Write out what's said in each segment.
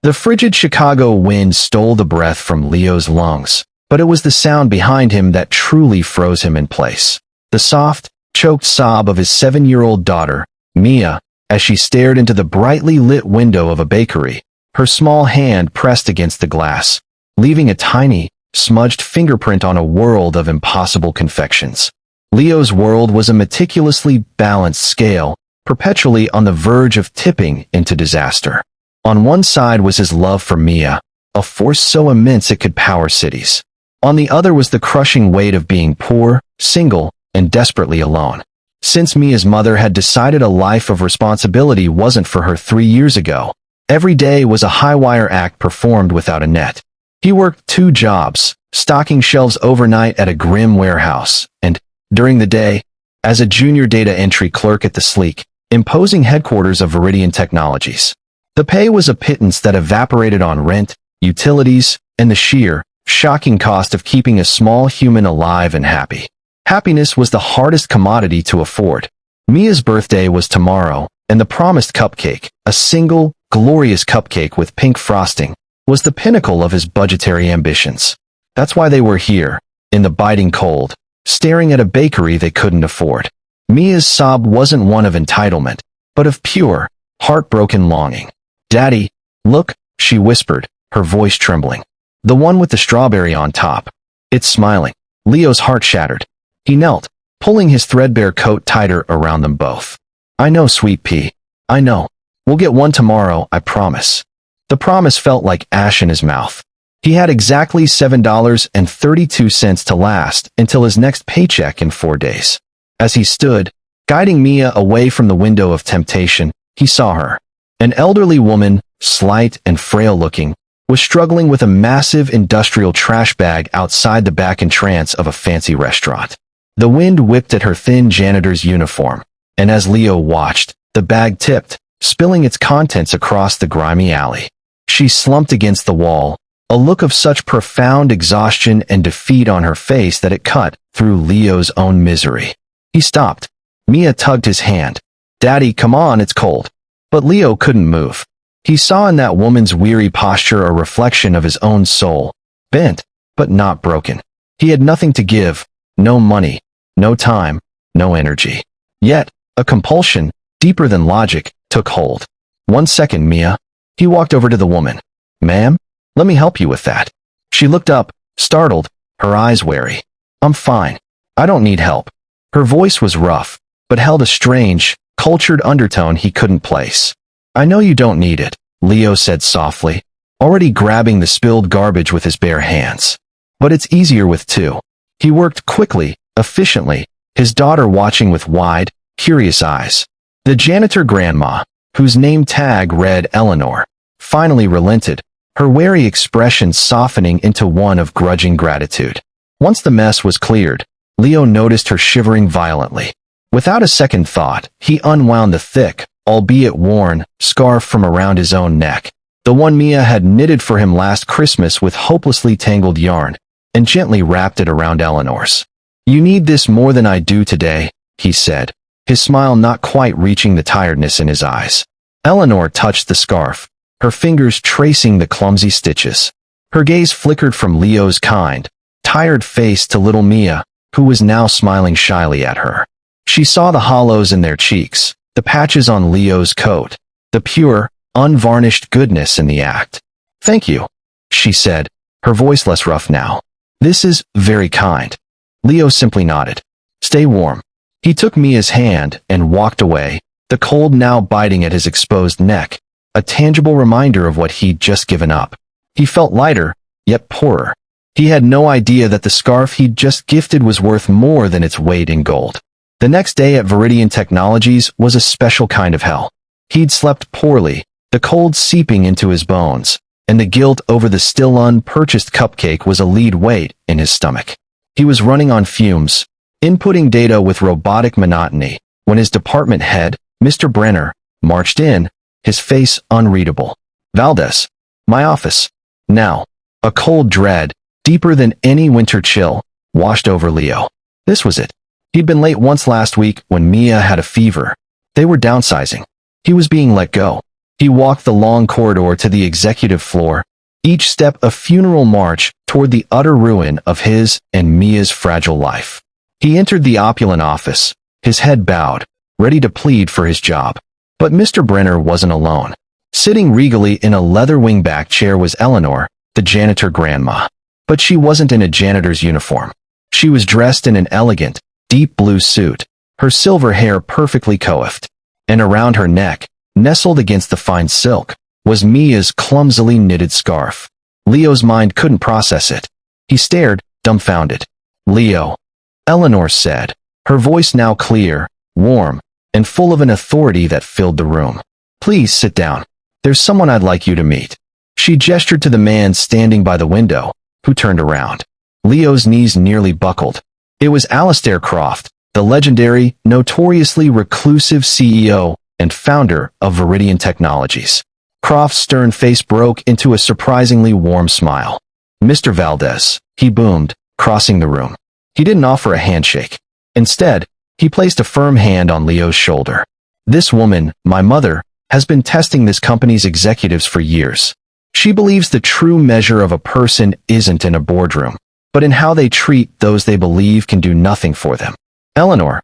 The frigid Chicago wind stole the breath from Leo's lungs, but it was the sound behind him that truly froze him in place. The soft, choked sob of his 7-year-old daughter, Mia, as she stared into the brightly lit window of a bakery, her small hand pressed against the glass, leaving a tiny, smudged fingerprint on a world of impossible confections. Leo's world was a meticulously balanced scale, perpetually on the verge of tipping into disaster. On one side was his love for Mia, a force so immense it could power cities. On the other was the crushing weight of being poor, single, and desperately alone. Since Mia's mother had decided a life of responsibility wasn't for her 3 years ago, every day was a high-wire act performed without a net. He worked 2 jobs, stocking shelves overnight at a grim warehouse, and, during the day, as a junior data entry clerk at the sleek, imposing headquarters of Viridian Technologies. The pay was a pittance that evaporated on rent, utilities, and the sheer, shocking cost of keeping a small human alive and happy. Happiness was the hardest commodity to afford. Mia's birthday was tomorrow, and the promised cupcake, a single, glorious cupcake with pink frosting, was the pinnacle of his budgetary ambitions. That's why they were here, in the biting cold, staring at a bakery they couldn't afford. Mia's sob wasn't one of entitlement, but of pure, heartbroken longing. "Daddy, look," she whispered, her voice trembling. "The one with the strawberry on top. It's smiling." Leo's heart shattered. He knelt, pulling his threadbare coat tighter around them both. "I know, sweet pea. I know. We'll get one tomorrow, I promise." The promise felt like ash in his mouth. He had exactly $7.32 to last until his next paycheck in 4 days. As he stood, guiding Mia away from the window of temptation, he saw her. An elderly woman, slight and frail-looking, was struggling with a massive industrial trash bag outside the back entrance of a fancy restaurant. The wind whipped at her thin janitor's uniform, and as Leo watched, the bag tipped, spilling its contents across the grimy alley. She slumped against the wall, a look of such profound exhaustion and defeat on her face that it cut through Leo's own misery. He stopped. Mia tugged his hand. "Daddy, come on, it's cold." But Leo couldn't move. He saw in that woman's weary posture a reflection of his own soul, bent, but not broken. He had nothing to give, no money, no time, no energy. Yet, a compulsion, deeper than logic, took hold. "1 second, Mia." He walked over to the woman. "Ma'am, let me help you with that." She looked up, startled, her eyes wary. "I'm fine. I don't need help." Her voice was rough, but held a strange, cultured undertone he couldn't place. "I know you don't need it," Leo said softly, already grabbing the spilled garbage with his bare hands. "But it's easier with 2. He worked quickly, efficiently, his daughter watching with wide, curious eyes. The janitor grandma, whose name tag read Eleanor, finally relented, her wary expression softening into one of grudging gratitude. Once the mess was cleared, Leo noticed her shivering violently. Without a second thought, he unwound the thick, albeit worn, scarf from around his own neck, the one Mia had knitted for him last Christmas with hopelessly tangled yarn, and gently wrapped it around Eleanor's. "You need this more than I do today," he said, his smile not quite reaching the tiredness in his eyes. Eleanor touched the scarf, her fingers tracing the clumsy stitches. Her gaze flickered from Leo's kind, tired face to little Mia, who was now smiling shyly at her. She saw the hollows in their cheeks, the patches on Leo's coat, the pure, unvarnished goodness in the act. "Thank you," she said, her voice less rough now. "This is very kind." Leo simply nodded. "Stay warm." He took Mia's hand and walked away, the cold now biting at his exposed neck, a tangible reminder of what he'd just given up. He felt lighter, yet poorer. He had no idea that the scarf he'd just gifted was worth more than its weight in gold. The next day at Viridian Technologies was a special kind of hell. He'd slept poorly, the cold seeping into his bones, and the guilt over the still unpurchased cupcake was a lead weight in his stomach. He was running on fumes, inputting data with robotic monotony, when his department head, Mr. Brenner, marched in, his face unreadable. "Valdez, my office, now." A cold dread, deeper than any winter chill, washed over Leo. This was it. He'd been late once last week when Mia had a fever. They were downsizing. He was being let go. He walked the long corridor to the executive floor, each step a funeral march toward the utter ruin of his and Mia's fragile life. He entered the opulent office, his head bowed, ready to plead for his job. But Mr. Brenner wasn't alone. Sitting regally in a leather wingback chair was Eleanor, the janitor grandma. But she wasn't in a janitor's uniform. She was dressed in an elegant, deep blue suit, her silver hair perfectly coiffed, and around her neck, nestled against the fine silk, was Mia's clumsily knitted scarf. Leo's mind couldn't process it. He stared, dumbfounded. "Leo," Eleanor said, her voice now clear, warm, and full of an authority that filled the room. "Please sit down. There's someone I'd like you to meet." She gestured to the man standing by the window, who turned around. Leo's knees nearly buckled. It was Alistair Croft, the legendary, notoriously reclusive CEO and founder of Viridian Technologies. Croft's stern face broke into a surprisingly warm smile. "Mr. Valdez," he boomed, crossing the room. He didn't offer a handshake. Instead, he placed a firm hand on Leo's shoulder. "This woman, my mother, has been testing this company's executives for years. She believes the true measure of a person isn't in a boardroom, but in how they treat those they believe can do nothing for them." Eleanor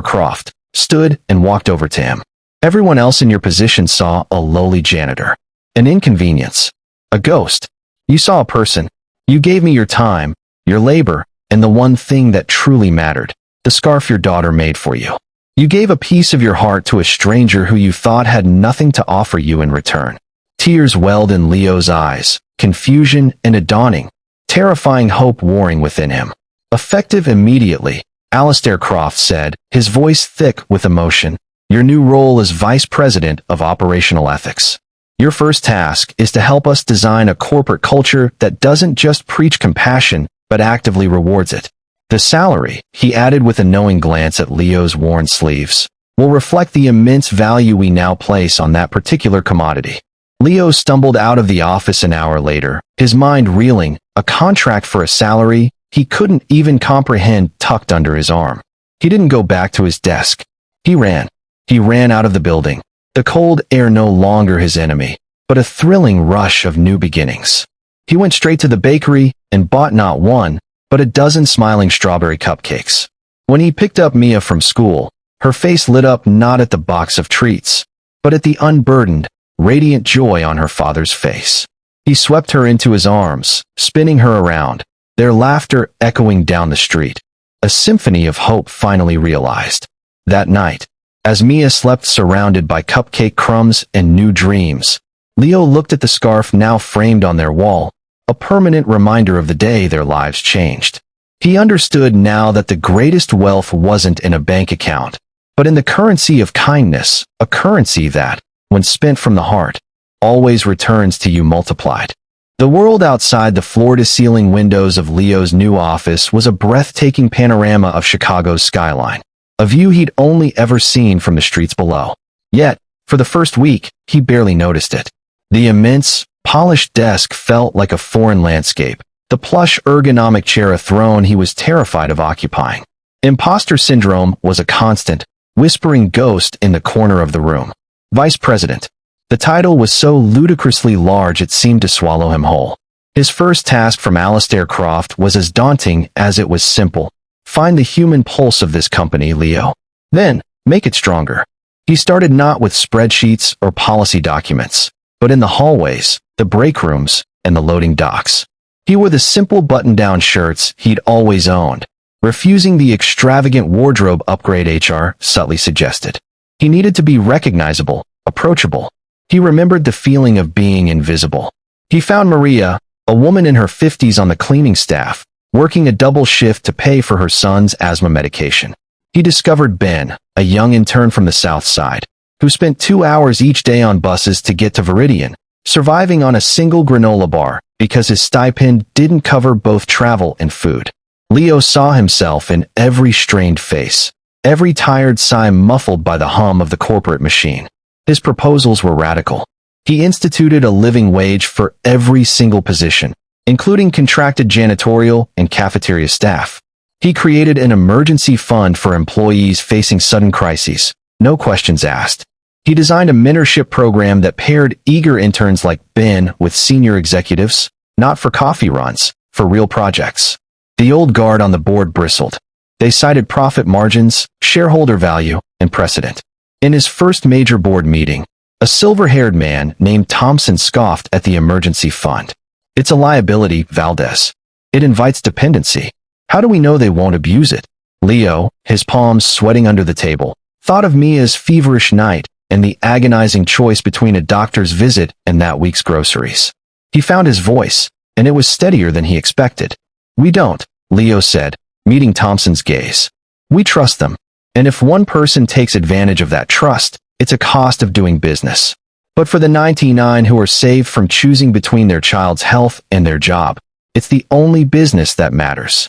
Croft, stood and walked over to him. "Everyone else in your position saw a lowly janitor. An inconvenience. A ghost. You saw a person. You gave me your time, your labor, and the one thing that truly mattered, the scarf your daughter made for you. You gave a piece of your heart to a stranger who you thought had nothing to offer you in return." Tears welled in Leo's eyes, confusion and a dawning, terrifying hope warring within him. "Effective immediately," Alistair Croft said, his voice thick with emotion. "Your new role as Vice President of Operational Ethics. Your first task is to help us design a corporate culture that doesn't just preach compassion, but actively rewards it. The salary," he added with a knowing glance at Leo's worn sleeves, "will reflect the immense value we now place on that particular commodity." Leo stumbled out of the office an hour later, his mind reeling, a contract for a salary he couldn't even comprehend tucked under his arm. He didn't go back to his desk. He ran. He ran out of the building. The cold air no longer his enemy, but a thrilling rush of new beginnings. He went straight to the bakery and bought not one, but a dozen smiling strawberry cupcakes. When he picked up Mia from school, her face lit up not at the box of treats, but at the unburdened, radiant joy on her father's face. He swept her into his arms, spinning her around, their laughter echoing down the street. A symphony of hope finally realized. That night, as Mia slept surrounded by cupcake crumbs and new dreams, Leo looked at the scarf now framed on their wall, a permanent reminder of the day their lives changed. He understood now that the greatest wealth wasn't in a bank account, but in the currency of kindness, a currency that, when spent from the heart, always returns to you multiplied. The world outside the floor-to-ceiling windows of Leo's new office was a breathtaking panorama of Chicago's skyline, a view he'd only ever seen from the streets below. Yet, for the first week, he barely noticed it. The immense, polished desk felt like a foreign landscape, the plush ergonomic chair a throne he was terrified of occupying. Imposter syndrome was a constant, whispering ghost in the corner of the room. Vice President. The title was so ludicrously large it seemed to swallow him whole. His first task from Alistair Croft was as daunting as it was simple. Find the human pulse of this company, Leo. Then, make it stronger. He started not with spreadsheets or policy documents, but in the hallways, the break rooms, and the loading docks. He wore the simple button-down shirts he'd always owned, refusing the extravagant wardrobe upgrade HR subtly suggested. He needed to be recognizable, approachable. He remembered the feeling of being invisible. He found Maria, a woman in her 50s on the cleaning staff, working a double shift to pay for her son's asthma medication. He discovered Ben, a young intern from the South Side, who spent 2 hours each day on buses to get to Viridian, surviving on a single granola bar because his stipend didn't cover both travel and food. Leo saw himself in every strained face, every tired sigh muffled by the hum of the corporate machine. His proposals were radical. He instituted a living wage for every single position, including contracted janitorial and cafeteria staff. He created an emergency fund for employees facing sudden crises, no questions asked. He designed a mentorship program that paired eager interns like Ben with senior executives, not for coffee runs, for real projects. The old guard on the board bristled. They cited profit margins, shareholder value, and precedent. In his first major board meeting, a silver-haired man named Thompson scoffed at the emergency fund. It's a liability, Valdez. It invites dependency. How do we know they won't abuse it? Leo, his palms sweating under the table, thought of Mia's feverish night and the agonizing choice between a doctor's visit and that week's groceries. He found his voice, and it was steadier than he expected. We don't, Leo said, meeting Thompson's gaze. We trust them. And if one person takes advantage of that trust, it's a cost of doing business. But for the 99 who are saved from choosing between their child's health and their job, it's the only business that matters.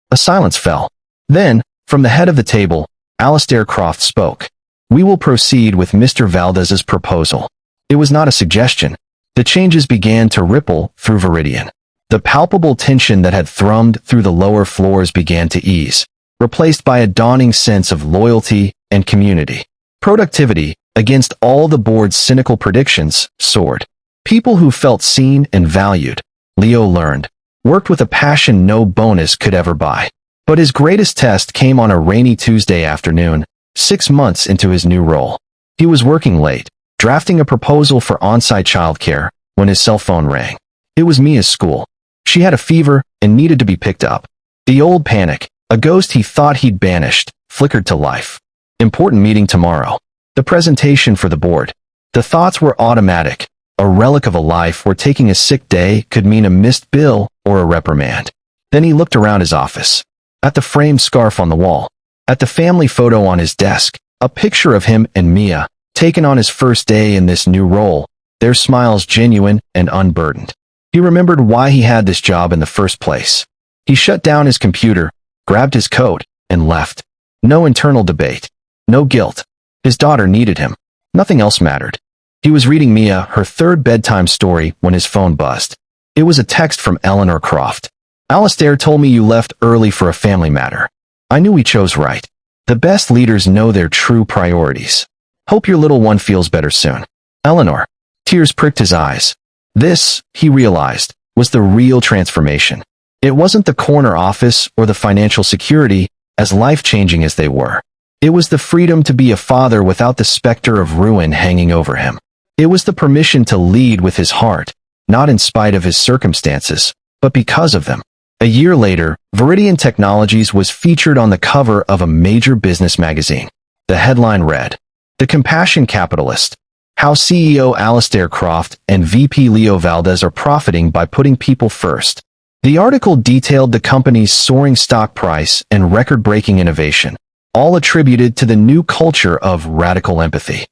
A silence fell. Then, from the head of the table, Alistair Croft spoke. We will proceed with Mr. Valdez's proposal. It was not a suggestion. The changes began to ripple through Viridian. The palpable tension that had thrummed through the lower floors began to ease, replaced by a dawning sense of loyalty and community. Productivity, against all the board's cynical predictions, soared. People who felt seen and valued, Leo learned, worked with a passion no bonus could ever buy. But his greatest test came on a rainy Tuesday afternoon, 6 months into his new role. He was working late, drafting a proposal for on-site childcare, when his cell phone rang. It was Mia's school. She had a fever and needed to be picked up. The old panic, a ghost he thought he'd banished, flickered to life. Important meeting tomorrow. The presentation for the board. The thoughts were automatic, a relic of a life where taking a sick day could mean a missed bill or a reprimand. Then he looked around his office. At the framed scarf on the wall. At the family photo on his desk, a picture of him and Mia, taken on his first day in this new role, their smiles genuine and unburdened. He remembered why he had this job in the first place. He shut down his computer, grabbed his coat, and left. No internal debate. No guilt. His daughter needed him. Nothing else mattered. He was reading Mia her third bedtime story when his phone buzzed. It was a text from Eleanor Croft. Alistair told me you left early for a family matter. I knew we chose right. The best leaders know their true priorities. Hope your little one feels better soon. Eleanor. Tears pricked his eyes. This, he realized, was the real transformation. It wasn't the corner office or the financial security, as life-changing as they were. It was the freedom to be a father without the specter of ruin hanging over him. It was the permission to lead with his heart, not in spite of his circumstances, but because of them. A year later, Viridian Technologies was featured on the cover of a major business magazine. The headline read, The Compassion Capitalist, How CEO Alistair Croft and VP Leo Valdez are profiting by putting people first. The article detailed the company's soaring stock price and record-breaking innovation, all attributed to the new culture of radical empathy.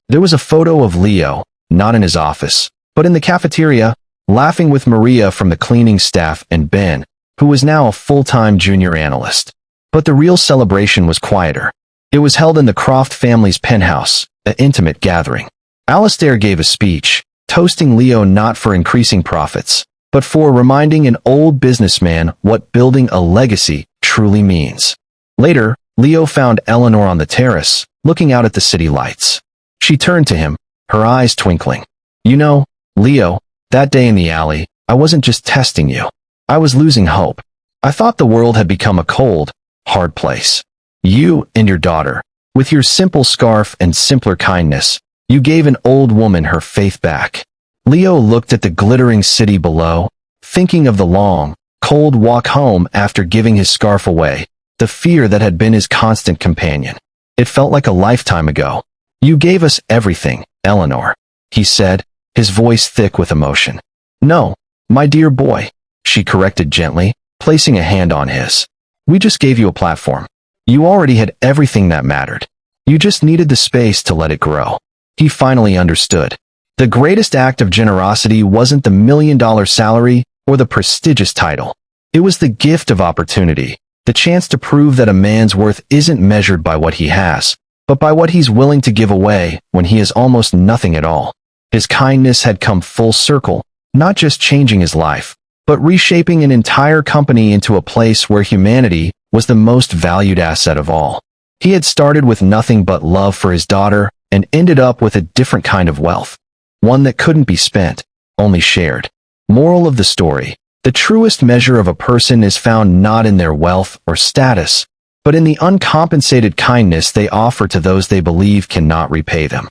There was a photo of Leo, not in his office, but in the cafeteria, laughing with Maria from the cleaning staff and Ben, who was now a full-time junior analyst. But the real celebration was quieter. It was held in the Croft family's penthouse, an intimate gathering. Alistair gave a speech, toasting Leo not for increasing profits, but for reminding an old businessman what building a legacy truly means. Later, Leo found Eleanor on the terrace, looking out at the city lights. She turned to him, her eyes twinkling. You know, Leo, that day in the alley, I wasn't just testing you. I was losing hope. I thought the world had become a cold, hard place. You and your daughter, with your simple scarf and simpler kindness, you gave an old woman her faith back. Leo looked at the glittering city below, thinking of the long, cold walk home after giving his scarf away, the fear that had been his constant companion. It felt like a lifetime ago. You gave us everything, Eleanor, he said, his voice thick with emotion. No, my dear boy, she corrected gently, placing a hand on his. We just gave you a platform. You already had everything that mattered. You just needed the space to let it grow. He finally understood. The greatest act of generosity wasn't the $1 million salary or the prestigious title. It was the gift of opportunity, the chance to prove that a man's worth isn't measured by what he has, but by what he's willing to give away when he has almost nothing at all. His kindness had come full circle, not just changing his life, but reshaping an entire company into a place where humanity was the most valued asset of all. He had started with nothing but love for his daughter, and ended up with a different kind of wealth. One that couldn't be spent, only shared. Moral of the story: the truest measure of a person is found not in their wealth or status, but in the uncompensated kindness they offer to those they believe cannot repay them.